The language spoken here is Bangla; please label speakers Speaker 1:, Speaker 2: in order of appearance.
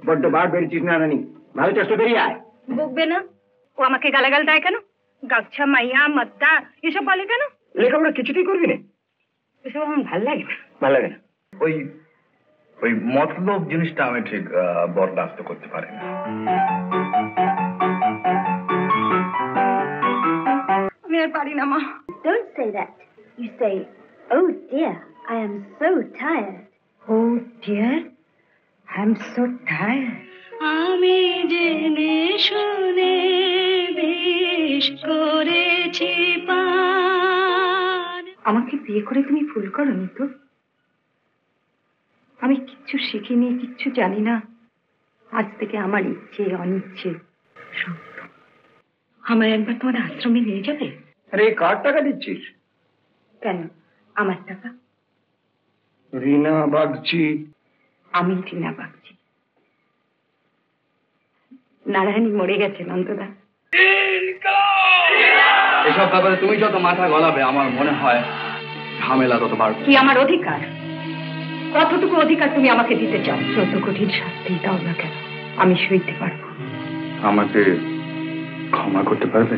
Speaker 1: বড্ড বার বেড়েছিস না রানী, ভালো চেষ্টা বেরিয়ে আয়।
Speaker 2: বকবে না? ও আমাকে গালাগাল দেয় কেন? গাচ্ছা, মাইয়া, মদ্দা এসব বলে কেন?
Speaker 1: লেখাপড়া কিছুতেই করবি না?
Speaker 2: এসব আমার ভাল লাগে না।
Speaker 1: ভালো লাগে না?
Speaker 3: ওই ওই মতলব জিনিসটা আমি ঠিক বরদাস্ত করতে পারি না।
Speaker 2: আমি আর পারি না মা।
Speaker 4: Don't say that. You say, oh dear, I am so tired.
Speaker 2: Oh dear, I'm so tired. আমি জেনে শুনে বেশ করেছি পার। আমাকে বিয়ে করে তুমি ভুল করনি তো? আমি কিচ্ছু শিখিনি, কিচ্ছু জানি না। আজ থেকে আমার ইচ্ছে অনিচ্ছে সত্য। আমার একবার তোমার আশ্রমে নিয়ে যাবে?
Speaker 1: আরে কার টাকা দিচ্ছিস?
Speaker 2: কেন? আমার টাকা।
Speaker 1: রিনা বাগচি।
Speaker 2: আমি টিনা বাগচি। নারায়ণী মরে গেছে নন্দদা।
Speaker 3: এসব ব্যাপারে তুমি যত মাথা গলাবে আমার মনে হয় ঝামেলা তত বাড়বে।
Speaker 2: কি আমার অধিকার? কতটুকু অধিকার তুমি আমাকে দিতে চাও? যত কঠিন শাস্তি দাও না কেন, আমি সইতে পারবো।
Speaker 3: আমাকে ক্ষমা করতে পারবে?